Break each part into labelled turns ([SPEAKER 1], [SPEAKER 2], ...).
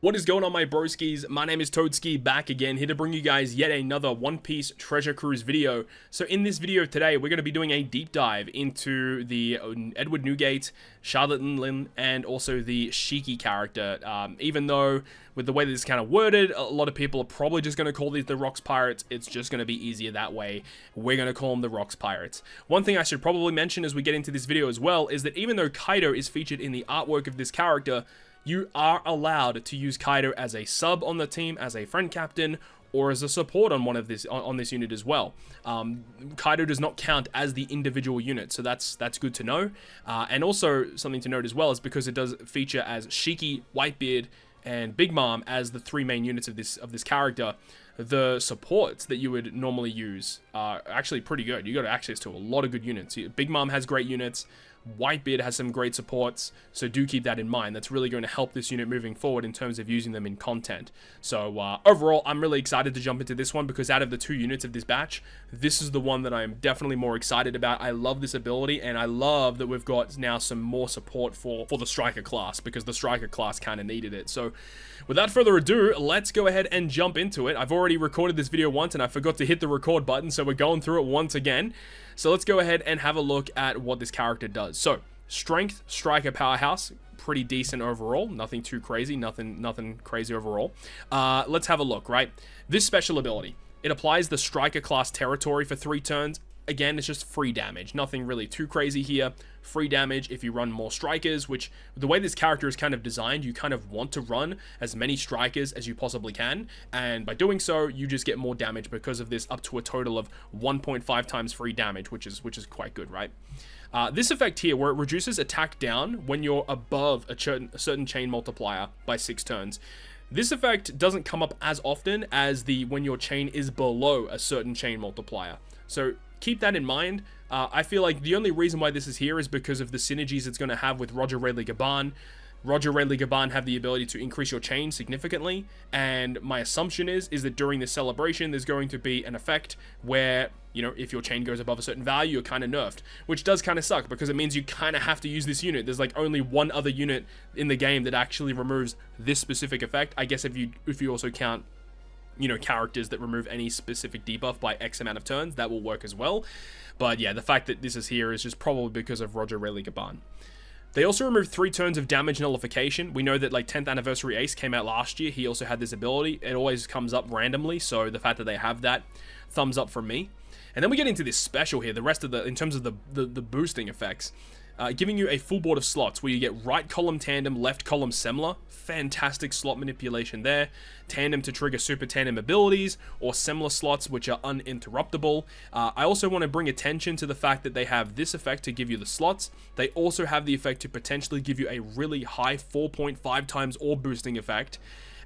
[SPEAKER 1] What is going on, my broskies? My name is Toadski, back again, here to bring you guys yet another One Piece Treasure Cruise video. So in this video today, we're going to be doing a deep dive into the Edward Newgate, Charlotte Lin, and also the Shiki character. Even though, with the way that it's kind of worded, a lot of people are probably just going to call these the Rocks Pirates. It's just going to be easier that way. We're going to call them the Rocks Pirates. One thing I should probably mention as we get into this video as well is that even though Kaido is featured in the artwork of this character, you are allowed to use Kaido as a sub on the team, as a friend captain, or as a support on this unit as well. Kaido does not count as the individual unit, so that's good to know. And also something to note as well is because it does feature as Shiki, Whitebeard, and Big Mom as the three main units of this character. The supports that you would normally use are actually pretty good. You got access to a lot of good units. Big Mom has great units. Whitebeard has some great supports, so do keep that in mind. That's really going to help this unit moving forward in terms of using them in content. So overall, I'm really excited to jump into this one because out of the two units of this batch, this is the one that I'm definitely more excited about. I love this ability, and I love that we've got now some more support for the Striker class, because the Striker class kind of needed it. So without further ado, let's go ahead and jump into it. I've already recorded this video once, and I forgot to hit the record button, so we're going through it once again. So let's go ahead and have a look at what this character does. So, strength, striker, powerhouse, pretty decent overall. Nothing too crazy, nothing crazy overall. Let's have a look, right? This special ability, it applies the striker class territory for 3 turns. Again, it's just free damage. Nothing really too crazy here. Free damage if you run more strikers, which the way this character is kind of designed, you kind of want to run as many strikers as you possibly can. And by doing so, you just get more damage because of this, up to a total of 1.5 times free damage, which is quite good, right? This effect here, where it reduces attack down when you're above a certain chain multiplier by 6 turns. This effect doesn't come up as often as when your chain is below a certain chain multiplier. So keep that in mind. I feel like the only reason why this is here is because of the synergies it's going to have with Roger Rayleigh Gaban. Roger Rayleigh Gaban have the ability to increase your chain significantly, and my assumption is that during this celebration there's going to be an effect where, you know, if your chain goes above a certain value, you're kind of nerfed, which does kind of suck because it means you kind of have to use this unit. There's like only one other unit in the game that actually removes this specific effect. I guess if you also count, you know, characters that remove any specific debuff by X amount of turns, that will work as well. But yeah, the fact that this is here is just probably because of Roger Rayleigh Gaban. They also removed 3 turns of damage nullification. We know that like 10th Anniversary Ace came out last year. He also had this ability. It always comes up randomly, so the fact that they have that, thumbs up from me. And then we get into this special here, the rest of in terms of the boosting effects. Giving you a full board of slots where you get right column Tandem, left column Semler. Fantastic slot manipulation there. Tandem to trigger super Tandem abilities, or Semler slots which are uninterruptible. I also want to bring attention to the fact that they have this effect to give you the slots. They also have the effect to potentially give you a really high 4.5 times orb boosting effect.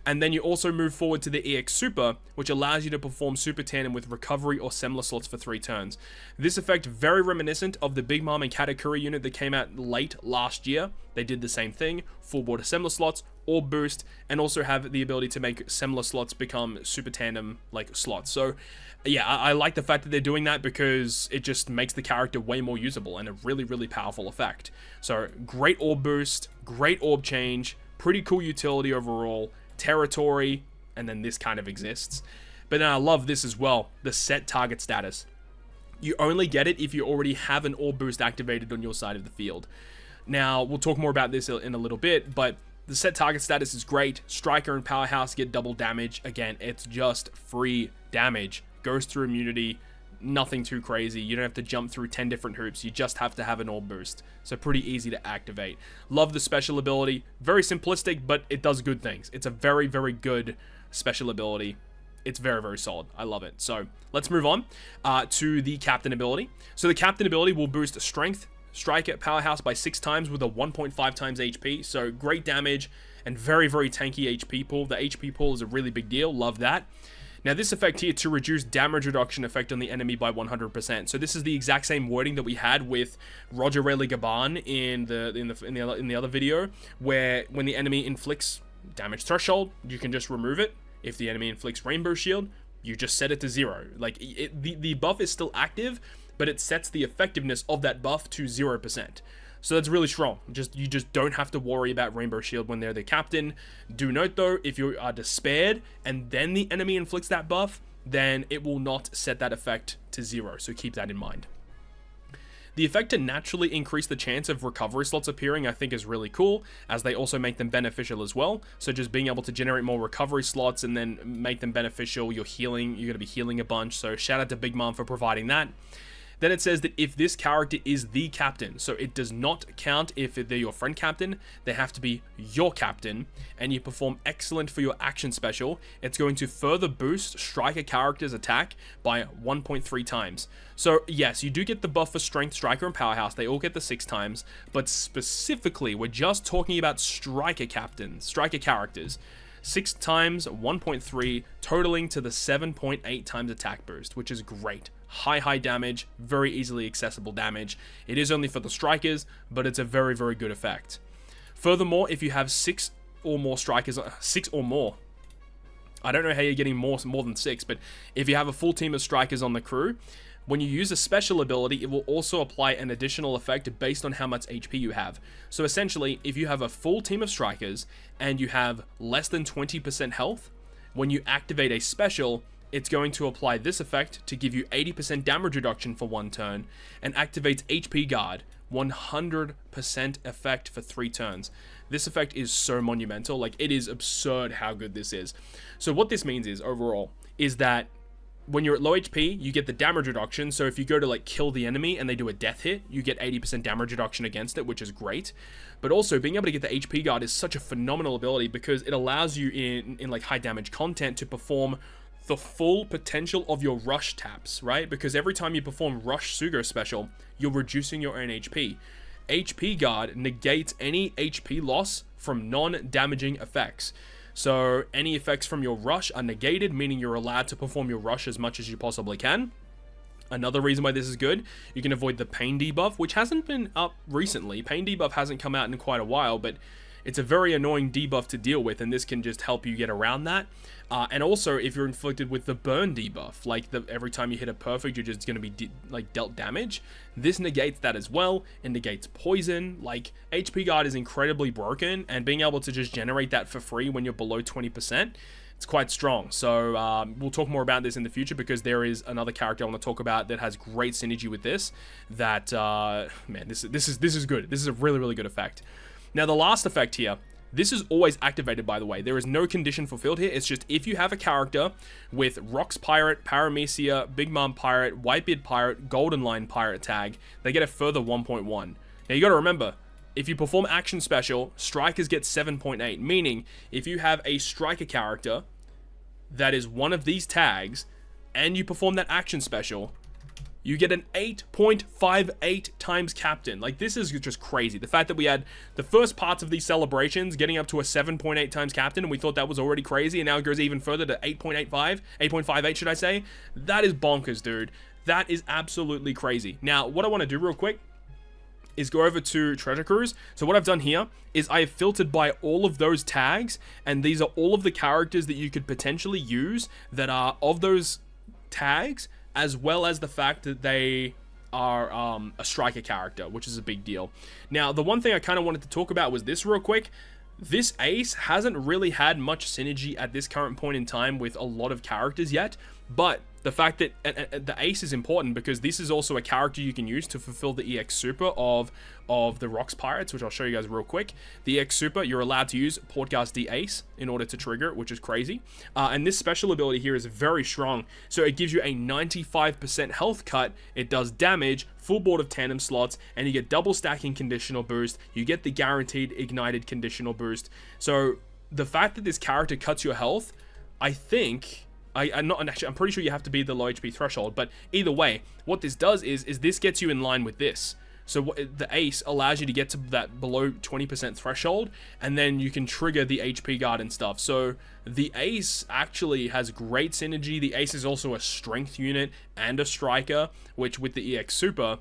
[SPEAKER 1] And then you also move forward to the EX Super, which allows you to perform Super Tandem with Recovery or Semler slots for 3 turns. This effect very reminiscent of the Big Mom and Katakuri unit that came out late last year. They did the same thing, full board of Semler slots, or boost, and also have the ability to make Semler slots become Super Tandem like slots. So yeah, I like the fact that they're doing that because it just makes the character way more usable and a really, really powerful effect. So great orb boost, great orb change, pretty cool utility overall. Territory, and then this kind of exists. But then I love this as well, the set target status. You only get it if you already have an orb boost activated on your side of the field. Now, we'll talk more about this in a little bit, but the set target status is great. Striker and Powerhouse get double damage. Again, it's just free damage. Goes through immunity. Nothing too crazy. You don't have to jump through 10 different hoops. You just have to have an orb boost. So pretty easy to activate. Love the special ability. Very simplistic, but it does good things. It's a very, very good special ability. It's very, very solid. I love it. So let's move on to the captain ability. So the captain ability will boost strength, striker, powerhouse by 6 times with a 1.5 times HP. So great damage and very, very tanky HP pool. The HP pool is a really big deal. Love that. Now this effect here to reduce damage reduction effect on the enemy by 100%. So this is the exact same wording that we had with Roger Rayleigh Gaban in the other video, where when the enemy inflicts damage threshold, you can just remove it. If the enemy inflicts Rainbow Shield, you just set it to 0. Like the buff is still active, but it sets the effectiveness of that buff to 0%. So that's really strong. You just don't have to worry about Rainbow Shield when they're the captain. Do note though, if you are despaired and then the enemy inflicts that buff, then it will not set that effect to 0. So keep that in mind. The effect to naturally increase the chance of recovery slots appearing I think is really cool, as they also make them beneficial as well. So just being able to generate more recovery slots and then make them beneficial, you're going to be healing a bunch, so shout out to Big Mom for providing that. Then it says that if this character is the captain, so it does not count if they're your friend captain, they have to be your captain, and you perform excellent for your action special, it's going to further boost striker character's attack by 1.3 times. So yes, you do get the buff for strength, striker, and powerhouse, they all get the 6 times, but specifically, we're just talking about striker characters. 6 times 1.3, totaling to the 7.8 times attack boost, which is great. High damage, very easily accessible damage. It is only for the strikers, but it's a very good effect. Furthermore, if you have 6 or more strikers, 6 or more, I don't know how you're getting more than 6, but if you have a full team of strikers on the crew, when you use a special ability, it will also apply an additional effect based on how much HP you have. So essentially, if you have a full team of strikers and you have less than 20% health, when you activate a special, it's going to apply this effect to give you 80% damage reduction for 1 turn and activates HP Guard, 100% effect for 3 turns. This effect is so monumental, like it is absurd how good this is. So what this means is, overall, is that when you're at low HP, you get the damage reduction, so if you go to like kill the enemy and they do a death hit, you get 80% damage reduction against it, which is great. But also, being able to get the HP Guard is such a phenomenal ability because it allows you in like high damage content to perform the full potential of your rush taps, right? Because every time you perform Rush Sugo special, you're reducing your own HP. HP Guard negates any HP loss from non-damaging effects. So any effects from your rush are negated, meaning you're allowed to perform your rush as much as you possibly can. Another reason why this is good, you can avoid the pain debuff, which hasn't been up recently. Pain debuff hasn't come out in quite a while, but it's a very annoying debuff to deal with, and this can just help you get around that. And also, if you're inflicted with the burn debuff, like every time you hit a perfect, you're just going to be dealt damage. This negates that as well. It negates poison. Like, HP Guard is incredibly broken, and being able to just generate that for free when you're below 20%, it's quite strong. So we'll talk more about this in the future because there is another character I want to talk about that has great synergy with this. That man, this is good. This is a really good effect. Now the last effect here, this is always activated, by the way. There is no condition fulfilled here. It's just if you have a character with Rox Pirate, Paramecia, Big Mom Pirate, Whitebeard Pirate, Golden Line Pirate tag, they get a further 1.1. Now you got to remember, if you perform action special, strikers get 7.8, meaning if you have a striker character that is one of these tags and you perform that action special, you get an 8.58 times captain. Like, this is just crazy. The fact that we had the first parts of these celebrations getting up to a 7.8 times captain, and we thought that was already crazy, and now it goes even further to 8.58 should I say. That is bonkers, dude. That is absolutely crazy. Now, what I want to do real quick is go over to Treasure Cruise. So what I've done here is I have filtered by all of those tags, and these are all of the characters that you could potentially use that are of those tags, as well as the fact that they are a striker character, which is a big deal. Now, the one thing I kind of wanted to talk about was this real quick. This ace hasn't really had much synergy at this current point in time with a lot of characters yet, but the fact that the ace is important because this is also a character you can use to fulfill the EX Super of the Rox Pirates, which I'll show you guys real quick. The EX Super, you're allowed to use Portgas D Ace in order to trigger it, which is crazy. And this special ability here is very strong. So it gives you a 95% health cut, it does damage, full board of tandem slots, and you get double stacking conditional boost. You get the guaranteed ignited conditional boost. So the fact that this character cuts your health, I think... I'm pretty sure you have to be the low HP threshold, but either way, what this does is this gets you in line with this. So the ace allows you to get to that below 20% threshold, and then you can trigger the HP guard and stuff. So the ace actually has great synergy. The ace is also a strength unit and a striker, which with the EX Super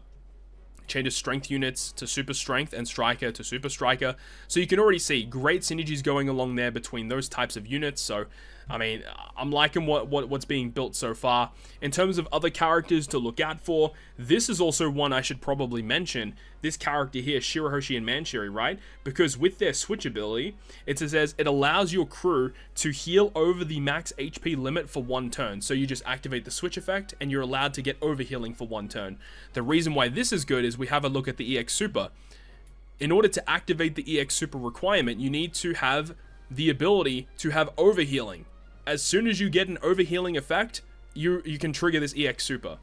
[SPEAKER 1] changes strength units to super strength and striker to super striker. So you can already see great synergies going along there between those types of units. So I mean, I'm liking what's being built so far. In terms of other characters to look out for, this is also one I should probably mention. This character here, Shirahoshi and Manchiri, right? Because with their switch ability, it says it allows your crew to heal over the max HP limit for 1 turn. So you just activate the switch effect, and you're allowed to get overhealing for 1 turn. The reason why this is good is we have a look at the EX Super. In order to activate the EX Super requirement, you need to have the ability to have overhealing. As soon as you get an overhealing effect, you can trigger this EX Super.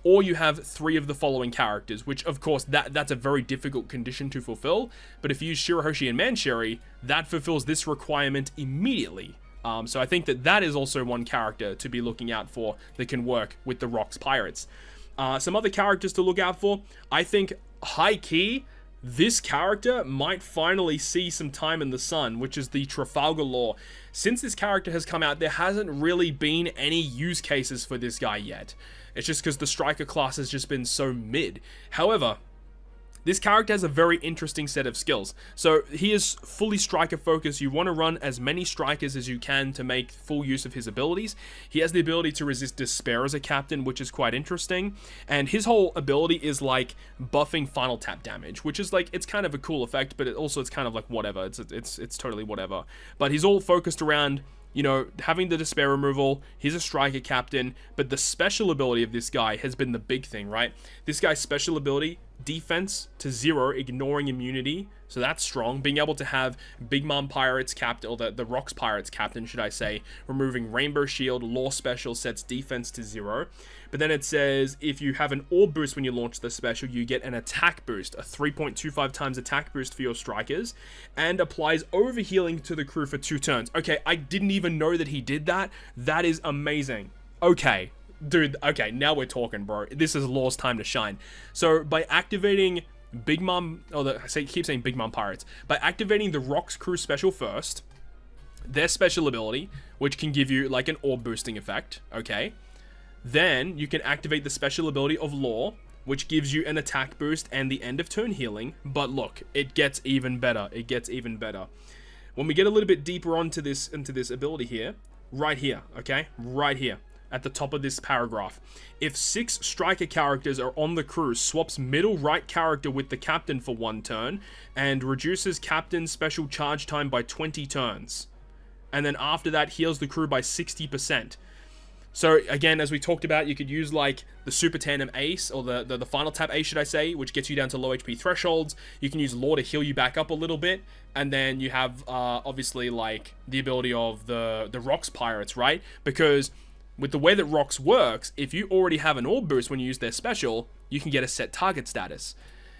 [SPEAKER 1] Or you have 3 of the following characters, which of course that's a very difficult condition to fulfill, but if you use Shirahoshi and Manchiri, that fulfills this requirement immediately. So I think that is also one character to be looking out for that can work with the Rocks Pirates. Some other characters to look out for, I think high key, this character might finally see some time in the sun, which is the Trafalgar Law. Since this character has come out, there hasn't really been any use cases for this guy yet. It's just because the striker class has just been so mid. However, this character has a very interesting set of skills. So he is fully striker focused. You want to run as many strikers as you can to make full use of his abilities. He has the ability to resist despair as a captain, which is quite interesting. And his whole ability is like buffing final tap damage, which is like, it's kind of a cool effect, but it's kind of like whatever. It's totally whatever. But he's all focused around, you know, having the despair removal. He's a striker captain, but the special ability of this guy has been the big thing, right? This guy's special ability, defense to 0, ignoring immunity, so that's strong. Being able to have Big Mom Pirates captain, or the Rocks Pirates captain, should I say, removing Rainbow Shield, Law Special sets defense to 0. But then it says if you have an orb boost when you launch the special, you get an attack boost, a 3.25 times attack boost for your strikers, and applies overhealing to the crew for 2 turns. Okay, I didn't even know that he did that. That is amazing. Okay. Dude, okay, now we're talking, bro. This is Law's time to shine. So, by activating Big Mom, keep saying Big Mom Pirates, by activating the Rocks crew special first, their special ability, which can give you like an orb boosting effect, okay? Then you can activate the special ability of Law, which gives you an attack boost and the end of turn healing. But look, it gets even better. It gets even better. When we get a little bit deeper into this ability here, right here, okay? Right here. At the top of this paragraph, if 6 striker characters are on the crew, swaps middle right character with the captain for 1 turn, and reduces captain's special charge time by 20 turns. And then after that, heals the crew by 60%. So again, as we talked about, you could use like the Super Tandem Ace, or the Final Tap Ace, should I say, which gets you down to low HP thresholds. You can use Law to heal you back up a little bit. And then you have, obviously, like, the ability of the Rocks Pirates, right? Because with the way that Rocks works, if you already have an orb boost when you use their special, you can get a set target status.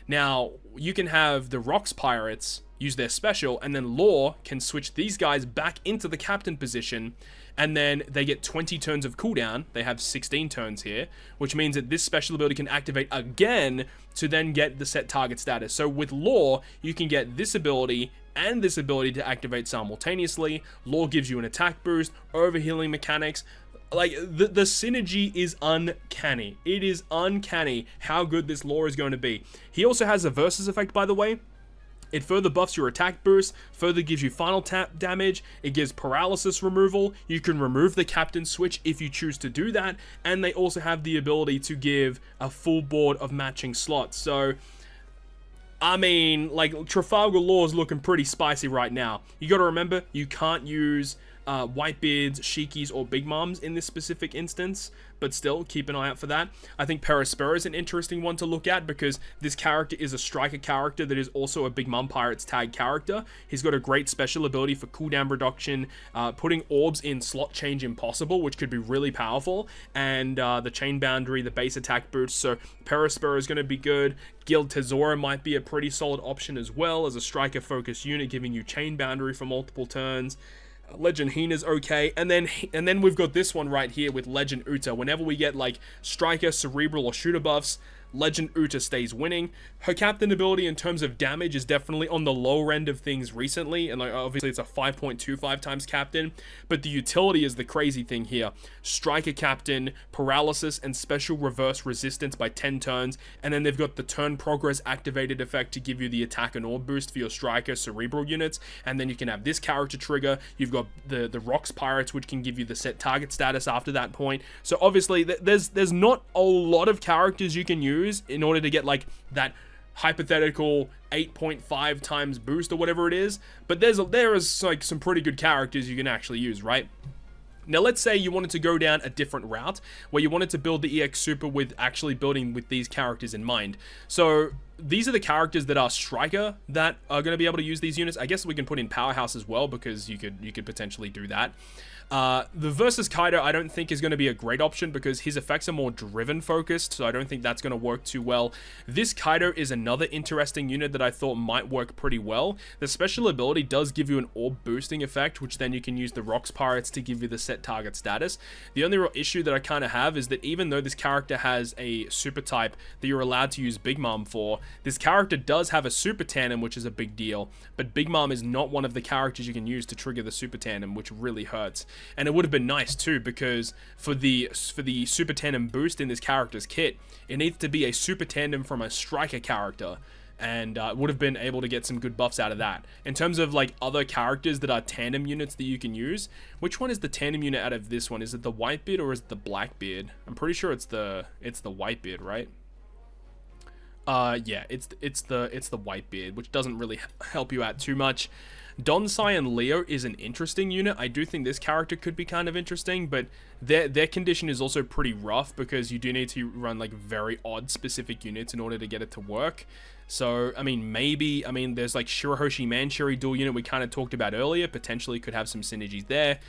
[SPEAKER 1] Now, you can have the Rocks Pirates use their special, and then Law can switch these guys back into the captain position, and then they get 20 turns of cooldown. They have 16 turns here, which means that this special ability can activate again to then get the set target status. So with Law, you can get this ability and this ability to activate simultaneously. Law gives you an attack boost, overhealing mechanics. Like, the synergy is uncanny. It is uncanny how good this Law is going to be. He also has a Versus effect, by the way. It further buffs your attack boost, further gives you final tap damage, it gives paralysis removal, you can remove the captain switch if you choose to do that, and they also have the ability to give a full board of matching slots. So, I mean, like, Trafalgar Law is looking pretty spicy right now. You gotta remember, you can't use Whitebeards, Shikis, or Big Moms in this specific instance, but still, keep an eye out for that. I think Perispera is an interesting one to look at because this character is a striker character that is also a Big Mom Pirates tag character. He's got a great special ability for cooldown reduction, putting orbs in slot change impossible, which could be really powerful, and the chain boundary, the base attack boost, so Perispera is going to be good. Guild Tesoro might be a pretty solid option as well as a striker focused unit, giving you chain boundary for multiple turns. Legend Hina's okay, and then we've got this one right here with Legend Uta. Whenever we get like striker, cerebral, or shooter buffs, Legend Uta stays winning. Her captain ability in terms of damage is definitely on the lower end of things recently, and like obviously it's a 5.25 times captain, but the utility is the crazy thing here. Striker captain, paralysis, and special reverse resistance by 10 turns, and then they've got the turn progress activated effect to give you the attack and orb boost for your striker cerebral units, and then you can have this character trigger. You've got the Rocks Pirates, which can give you the set target status after that point. So obviously there's not a lot of characters you can use in order to get like that hypothetical 8.5 times boost or whatever it is, but there is like some pretty good characters you can actually use, right? Now let's say you wanted to go down a different route where you wanted to build the EX Super with actually building with these characters in mind. So these are the characters that are striker that are going to be able to use these units. I guess we can put in Powerhouse as well, because you could potentially do that. The versus Kaido I don't think is going to be a great option because his effects are more driven focused, so I don't think that's going to work too well. This Kaido is another interesting unit that I thought might work pretty well. The special ability does give you an orb boosting effect, which then you can use the Rocks Pirates to give you the set target status. The only real issue that I kind of have is that even though this character has a super type that you're allowed to use Big Mom for, this character does have a super tandem, which is a big deal, but Big Mom is not one of the characters you can use to trigger the super tandem, which really hurts. And it would have been nice too, because for the super tandem boost in this character's kit, it needs to be a super tandem from a striker character, and would have been able to get some good buffs out of that. In terms of like other characters that are tandem units that you can use, which one is the tandem unit out of this one? Is it the Whitebeard or is it the Blackbeard? I'm pretty sure it's the Whitebeard, right? Yeah, it's the Whitebeard, which doesn't really help you out too much. Donsai and Leo is an interesting unit. I do think this character could be kind of interesting, but their condition is also pretty rough because you do need to run like very odd specific units in order to get it to work. So, I mean, there's like Shirahoshi Manchuri dual unit we kind of talked about earlier, potentially could have some synergies there.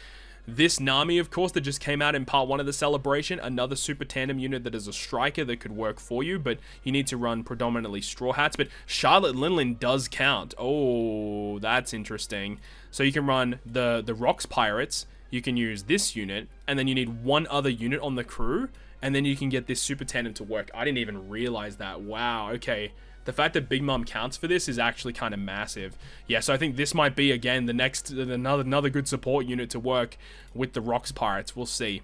[SPEAKER 1] This Nami, of course, that just came out in part 1 of the celebration, another super tandem unit that is a striker that could work for you, but you need to run predominantly Straw Hats. But Charlotte Linlin does count. Oh, that's interesting. So you can run the Rocks Pirates, you can use this unit, and then you need one other unit on the crew, and then you can get this super tandem to work. I didn't even realize that. Wow, okay. The fact that Big Mom counts for this is actually kind of massive. Yeah, so I think this might be, again, another good support unit to work with the Rocks Pirates. We'll see.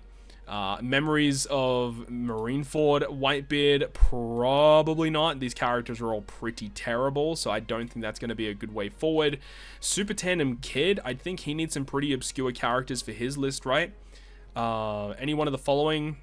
[SPEAKER 1] Memories of Marineford, Whitebeard, probably not. These characters are all pretty terrible, so I don't think that's going to be a good way forward. Super Tandem Kid, I think he needs some pretty obscure characters for his list, right? Any one of the following...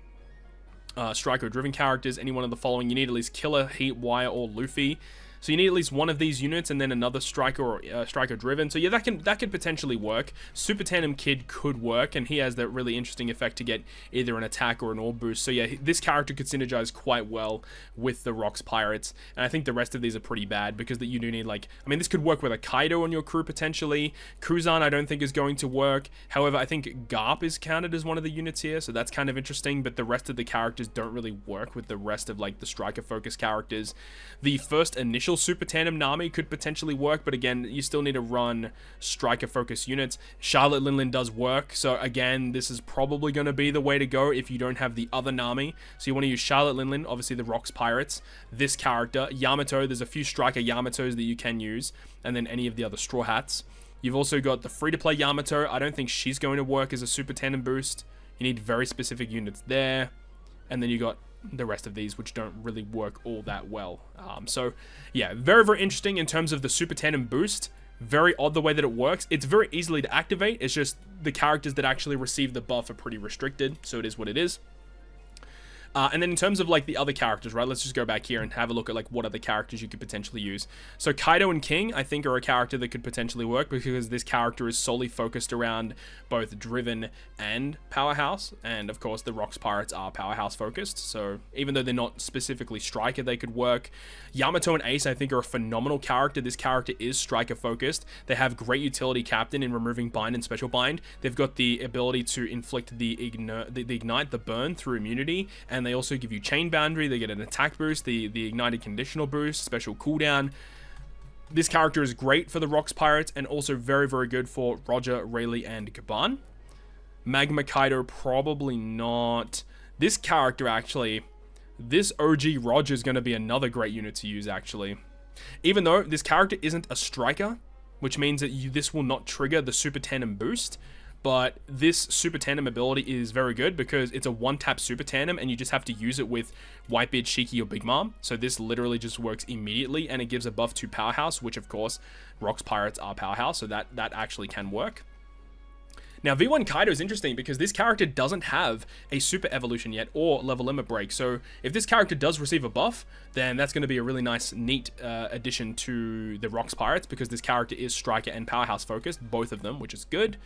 [SPEAKER 1] striker-driven characters, any one of the following. You need at least Killer, Heat, Wire, or Luffy. So you need at least one of these units and then another striker or striker-driven. So yeah, that could potentially work. Super Tandem Kid could work, and he has that really interesting effect to get either an attack or an orb boost. So yeah, this character could synergize quite well with the Rocks Pirates. And I think the rest of these are pretty bad because that you do need like, I mean, this could work with a Kaido on your crew potentially. Kuzan I don't think is going to work. However, I think Garp is counted as one of the units here, so that's kind of interesting. But the rest of the characters don't really work with the rest of like the striker-focused characters. The first initial Super Tandem Nami could potentially work, but again, you still need to run striker-focused units. Charlotte Linlin does work, so again, this is probably going to be the way to go if you don't have the other Nami. So you want to use Charlotte Linlin, obviously the Rocks Pirates, this character, Yamato, there's a few striker Yamatos that you can use, and then any of the other Straw Hats. You've also got the free-to-play Yamato. I don't think she's going to work as a Super Tandem boost. You need very specific units there. And then you got the rest of these, which don't really work all that well. So yeah, very, very interesting in terms of the Super Tandem boost. Very odd the way that it works. It's very easily to activate. It's just the characters that actually receive the buff are pretty restricted. So it is what it is. And then in terms of like the other characters, right, let's just go back here and have a look at like what other characters you could potentially use. So Kaido and King, I think, are a character that could potentially work because this character is solely focused around both Driven and Powerhouse. And of course, the Rocks Pirates are Powerhouse focused. So even though they're not specifically striker, they could work. Yamato and Ace, I think, are a phenomenal character. This character is striker focused. They have great utility captain in removing bind and special bind. They've got the ability to inflict the ignite, the burn through immunity, and they also give you chain boundary. They get an attack boost, the ignited conditional boost, special cooldown. This character is great for the Rocks Pirates and also very, very good for Roger, Rayleigh, and Gaban. Magma Kaido, probably not. This character actually, this OG Roger is going to be another great unit to use, actually. Even though this character isn't a striker, which means that this will not trigger the Super Tandem boost, but this Super Tandem ability is very good because it's a one-tap Super Tandem and you just have to use it with Whitebeard, Shiki, or Big Mom. So this literally just works immediately, and it gives a buff to Powerhouse, which of course, Rocks Pirates are Powerhouse, so that actually can work. Now, V1 Kaido is interesting because this character doesn't have a super evolution yet or level limit break. So if this character does receive a buff, then that's going to be a really nice, neat addition to the Rocks Pirates because this character is striker and powerhouse focused, both of them, which is good.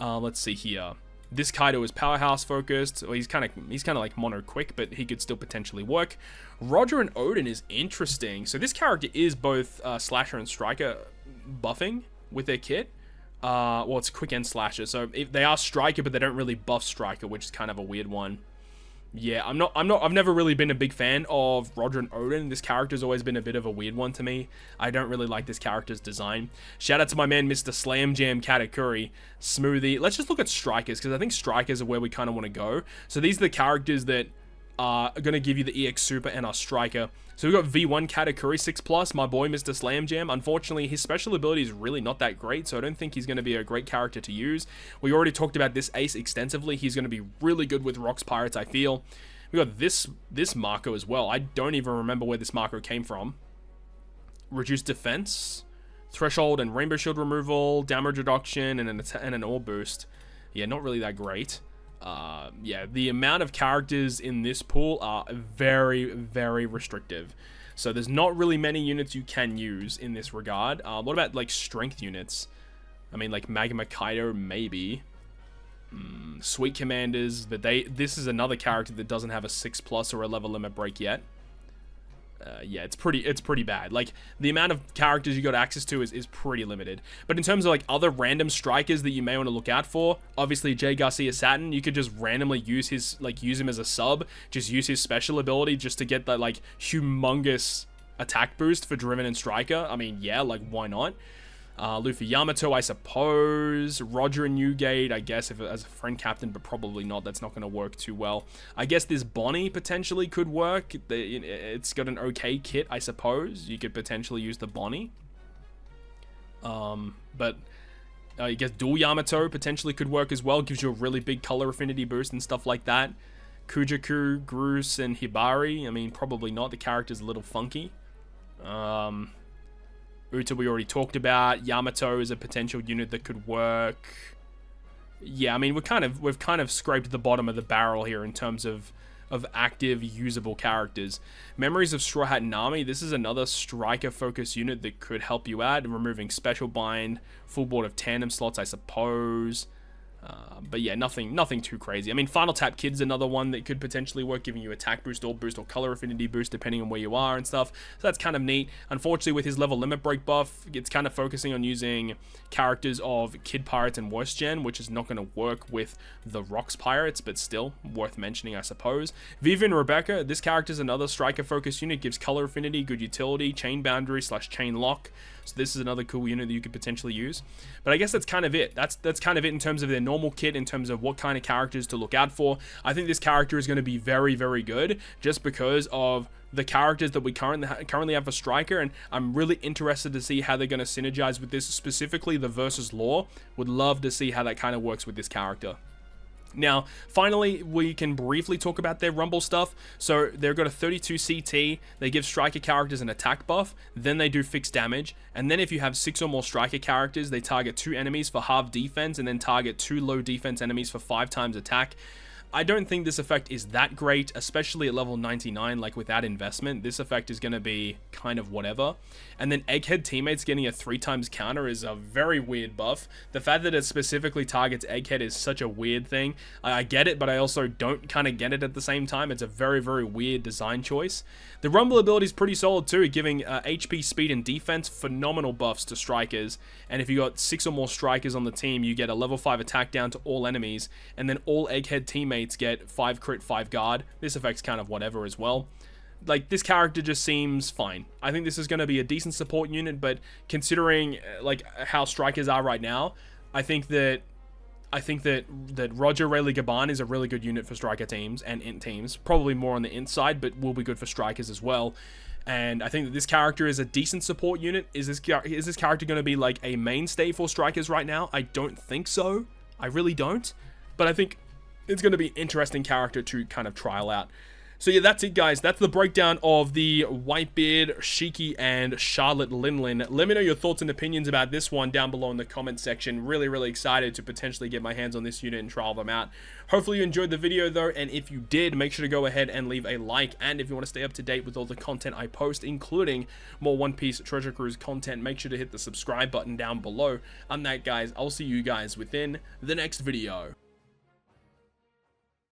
[SPEAKER 1] Let's see here. This Kaido is powerhouse focused. Well, he's kind of like mono quick, but he could still potentially work. Roger and Odin is interesting. So this character is both slasher and striker buffing with their kit. Well, it's quick and slasher, so if they are striker, but they don't really buff striker, which is kind of a weird one. Yeah, I've never really been a big fan of Roger and Odin. This character's always been a bit of a weird one to me. I don't really like this character's design. Shout out to my man, Mr. Slam Jam Katakuri. Smoothie. Let's just look at strikers, because I think strikers are where we kind of want to go. So these are the characters that are going to give you the EX Super and our striker. So we've got V1 Katakuri 6+, my boy Mr. Slam Jam. Unfortunately, his special ability is really not that great, so I don't think he's going to be a great character to use. We already talked about this ace extensively. He's going to be really good with Rocks Pirates, I feel. We got this Marco as well. I don't even remember where this Marco came from. Reduced defense, threshold and rainbow shield removal, damage reduction, and an orb boost. Yeah, not really that great. Yeah, the amount of characters in this pool are very, very restrictive. So there's not really many units you can use in this regard. What about, like, strength units? I mean, like, Magma Kaido, maybe. Sweet Commanders, but this is another character that doesn't have a 6+ or a level limit break yet. Yeah, it's pretty bad. Like, the amount of characters you got access to is pretty limited. But in terms of, like, other random strikers that you may want to look out for, obviously Jay Garcia Satin, you could just randomly use him as a sub, just use his special ability just to get that, like, humongous attack boost for Driven and Striker. I mean, yeah, like, why not? Luffy Yamato, I suppose. Roger and Newgate, I guess, if as a friend captain, but probably not. That's not going to work too well. I guess this Bonnie potentially could work. It's got an okay kit, I suppose. You could potentially use the Bonnie. But I guess Dual Yamato potentially could work as well. Gives you a really big color affinity boost and stuff like that. Kujaku, Groose, and Hibari. I mean, probably not. The character's a little funky. Uta we already talked about. Yamato is a potential unit that could work. Yeah, I mean, we've kind of scraped the bottom of the barrel here in terms of active usable characters. Memories of Straw Hat Nami. This is another striker focused unit that could help you out, removing special bind, full board of tandem slots, I suppose. But yeah, nothing too crazy. I mean, Final Tap Kid's another one that could potentially work, giving you attack boost or color affinity boost depending on where you are and stuff. So that's kind of neat. Unfortunately, with his level limit break buff, it's kind of focusing on using characters of Kid Pirates and Worst Gen, which is not going to work with the Rocks Pirates, but still worth mentioning, I suppose. Vivian Rebecca, this character is another striker focused unit, gives color affinity, good utility, chain boundary / chain lock. So this is another cool unit that you could potentially use. But I guess that's kind of it. That's kind of it in terms of their normal kit, in terms of what kind of characters to look out for. I think this character is going to be very, very good just because of the characters that we currently have for Striker, and I'm really interested to see how they're going to synergize with this, specifically the versus lore. Would love to see how that kind of works with this character. Now, finally, we can briefly talk about their Rumble stuff. So they've got a 32 CT, they give striker characters an attack buff, then they do fixed damage, and then if you have 6 or more striker characters, they target 2 enemies for half defense, and then target 2 low defense enemies for 5 times attack. I don't think this effect is that great, especially at level 99, like without investment. This effect is going to be kind of whatever. And then Egghead Teammates getting a 3 times counter is a very weird buff. The fact that it specifically targets Egghead is such a weird thing. I get it, but I also don't kind of get it at the same time. It's a very, very weird design choice. The Rumble ability is pretty solid too, giving HP, speed, and defense phenomenal buffs to strikers. And if you got 6 or more strikers on the team, you get a level 5 attack down to all enemies, and then all Egghead Teammates get 5 crit, 5 guard. This effect's kind of whatever as well. Like, this character just seems fine. I think this is going to be a decent support unit, but considering like how strikers are right now, I think that I think that Roger Rayleigh Gaban is a really good unit for striker teams and int teams. Probably more on the int side, but will be good for strikers as well. And I think that this character is a decent support unit. Is this character going to be like a mainstay for strikers right now? I don't think so. I really don't. But I think it's going to be an interesting character to kind of trial out. So yeah, that's it, guys. That's the breakdown of the Whitebeard, Shiki, and Charlotte Linlin. Let me know your thoughts and opinions about this one down below in the comment section. Really, really excited to potentially get my hands on this unit and trial them out. Hopefully you enjoyed the video, though, and if you did, make sure to go ahead and leave a like. And if you want to stay up to date with all the content I post, including more One Piece Treasure Cruise content, make sure to hit the subscribe button down below. On that, guys, I'll see you guys within the next video.